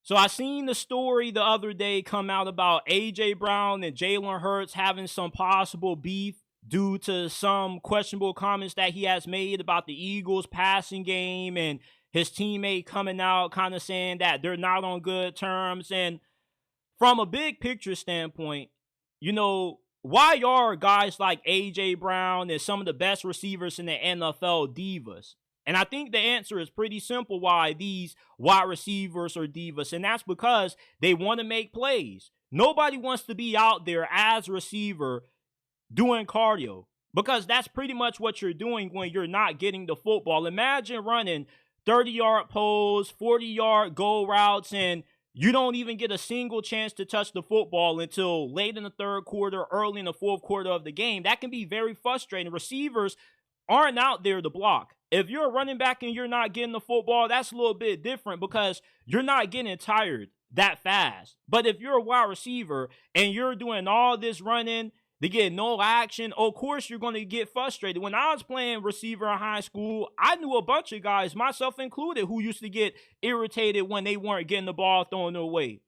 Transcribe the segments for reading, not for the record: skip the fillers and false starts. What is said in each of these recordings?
So I seen the story the other day come out about AJ Brown and Jalen Hurts having some possible beef due to some questionable comments that he has made about the Eagles passing game, and his teammate coming out kind of saying that they're not on good terms. And from a big picture standpoint, why are guys like AJ Brown and some of the best receivers in the NFL divas? And I think the answer is pretty simple why these wide receivers are divas. And that's because they want to make plays. Nobody wants to be out there as a receiver doing cardio, because that's pretty much what you're doing when you're not getting the football. Imagine running 30-yard posts, 40-yard go routes, and you don't even get a single chance to touch the football until late in the third quarter, early in the fourth quarter of the game. That can be very frustrating. Receivers aren't out there to block. If you're a running back and you're not getting the football, that's a little bit different because you're not getting tired that fast. But if you're a wide receiver and you're doing all this running to get no action, of course you're going to get frustrated. When I was playing receiver in high school, I knew a bunch of guys, myself included, who used to get irritated when they weren't getting the ball thrown their way.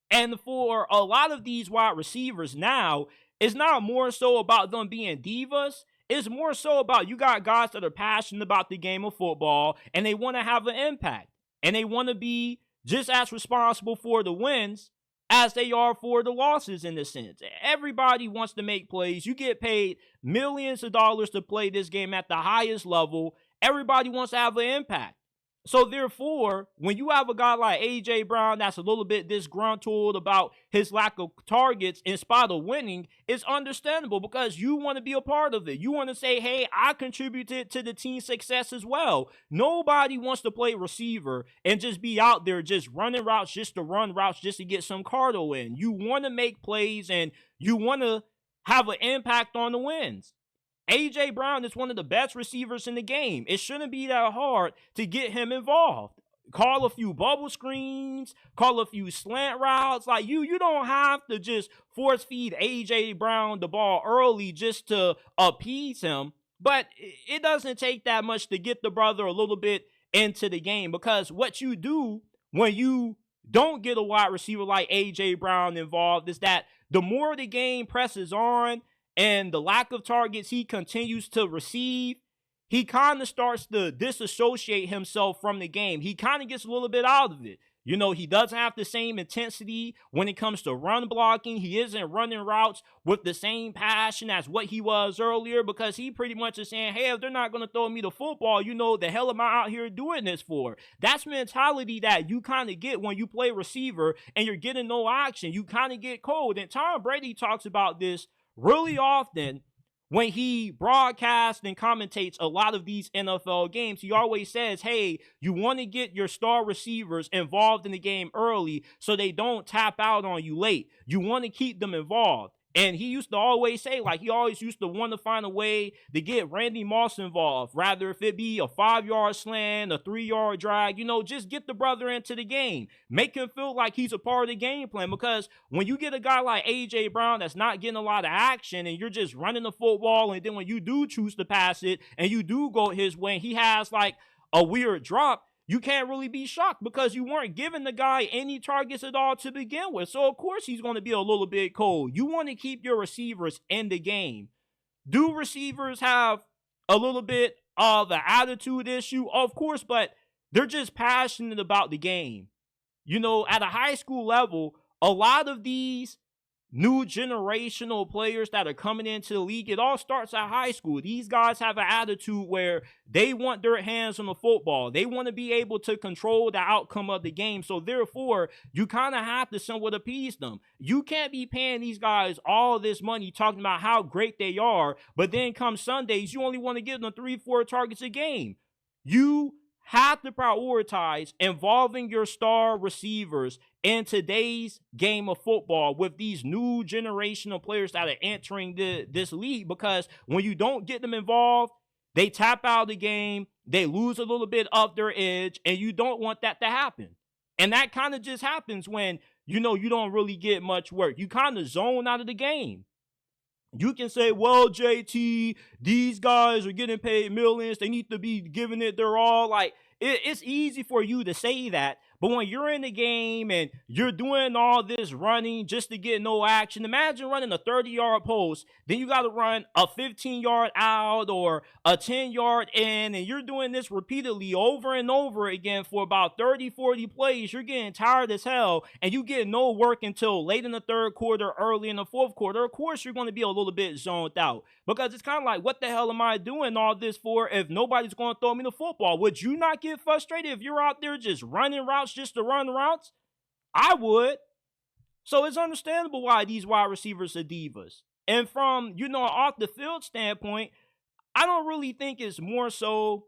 And for a lot of these wide receivers now, it's not more so about them being divas. It's more so about you got guys that are passionate about the game of football and they want to have an impact. And they want to be just as responsible for the wins as they are for the losses in a sense. Everybody wants to make plays. You get paid millions of dollars to play this game at the highest level. Everybody wants to have an impact. So therefore, when you have a guy like AJ Brown that's a little bit disgruntled about his lack of targets in spite of winning, it's understandable because you want to be a part of it. You want to say, hey, I contributed to the team's success as well. Nobody wants to play receiver and just be out there just running routes just to run routes just to get some cardio in. You want to make plays and you want to have an impact on the wins. AJ Brown is one of the best receivers in the game. It shouldn't be that hard to get him involved. Call a few bubble screens, call a few slant routes. Like you don't have to just force feed AJ Brown the ball early just to appease him. But it doesn't take that much to get the brother a little bit into the game, because what you do when you don't get a wide receiver like AJ Brown involved is that the more the game presses on, and the lack of targets he continues to receive, he kind of starts to disassociate himself from the game. He kind of gets a little bit out of it. He doesn't have the same intensity when it comes to run blocking. He isn't running routes with the same passion as what he was earlier, because he pretty much is saying, hey, if they're not going to throw me the football, the hell am I out here doing this for? That's mentality that you kind of get when you play receiver and you're getting no action. You kind of get cold. And Tom Brady talks about this really often when he broadcasts and commentates a lot of these NFL games. He always says, hey, you want to get your star receivers involved in the game early so they don't tap out on you late. You want to keep them involved. And he used to always say, he always used to want to find a way to get Randy Moss involved, rather if it be a 5-yard slant, a 3-yard drag, just get the brother into the game. Make him feel like he's a part of the game plan, because when you get a guy like AJ Brown that's not getting a lot of action and you're just running the football, and then when you do choose to pass it and you do go his way and he has a weird drop, you can't really be shocked because you weren't giving the guy any targets at all to begin with. So, of course, he's going to be a little bit cold. You want to keep your receivers in the game. Do receivers have a little bit of an attitude issue? Of course, but they're just passionate about the game. At a high school level, a lot of these new generational players that are coming into the league, it all starts at high school. These guys have an attitude where they want their hands on the football. They want to be able to control the outcome of the game. So therefore, you kind of have to somewhat appease them. You can't be paying these guys all this money talking about how great they are, but then come Sundays, you only want to give them 3-4 targets a game. You have to prioritize involving your star receivers in today's game of football with these new generational players that are entering this league, because when you don't get them involved, they tap out of the game, they lose a little bit of their edge, and you don't want that to happen. And that kind of just happens when, you don't really get much work. You kind of zone out of the game. You can say, well, JT, these guys are getting paid millions. They need to be giving it their all. It's easy for you to say that. But when you're in the game and you're doing all this running just to get no action, imagine running a 30-yard post, then you got to run a 15-yard out or a 10-yard in, and you're doing this repeatedly over and over again for about 30, 40 plays. You're getting tired as hell, and you get no work until late in the third quarter, early in the fourth quarter. Of course, you're going to be a little bit zoned out because it's kind of like, what the hell am I doing all this for if nobody's going to throw me the football? Would you not get frustrated if you're out there just running routes just to run routes? I would. So it's understandable why these wide receivers are divas. And from, off the field standpoint, I don't really think it's more so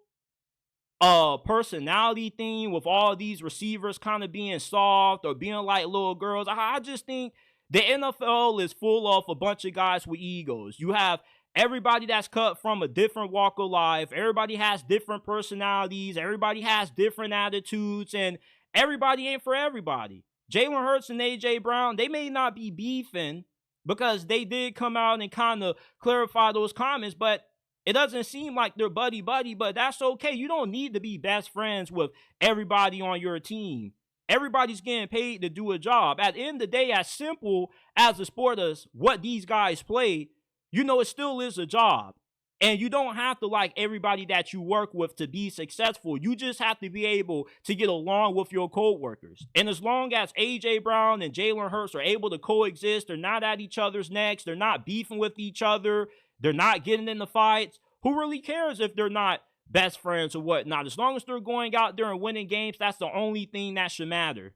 a personality thing with all these receivers kind of being soft or being like little girls. I just think the NFL is full of a bunch of guys with egos. You have everybody that's cut from a different walk of life. Everybody has different personalities. Everybody has different attitudes, and everybody ain't for everybody. Jalen Hurts and A.J. Brown, they may not be beefing because they did come out and kind of clarify those comments, but it doesn't seem like they're buddy-buddy, but that's okay. You don't need to be best friends with everybody on your team. Everybody's getting paid to do a job. At the end of the day, as simple as the sport is what these guys play, it still is a job. And you don't have to like everybody that you work with to be successful. You just have to be able to get along with your coworkers. And as long as A.J. Brown and Jalen Hurts are able to coexist, they're not at each other's necks, they're not beefing with each other, they're not getting into fights, who really cares if they're not best friends or whatnot? As long as they're going out there and winning games, that's the only thing that should matter.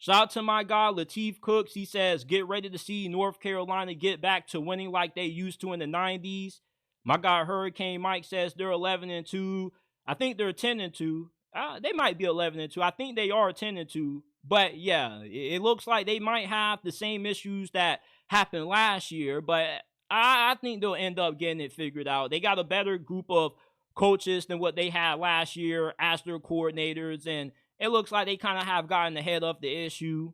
Shout out to my guy, Lateef Cooks. He says, get ready to see North Carolina get back to winning like they used to in the 90s. My guy, Hurricane Mike, says they're 11-2. I think they're 10-2. They might be 11-2. I think they are 10-2. But, yeah, it looks like they might have the same issues that happened last year. But I think they'll end up getting it figured out. They got a better group of coaches than what they had last year as their coordinators, and it looks like they kind of have gotten ahead of the issue.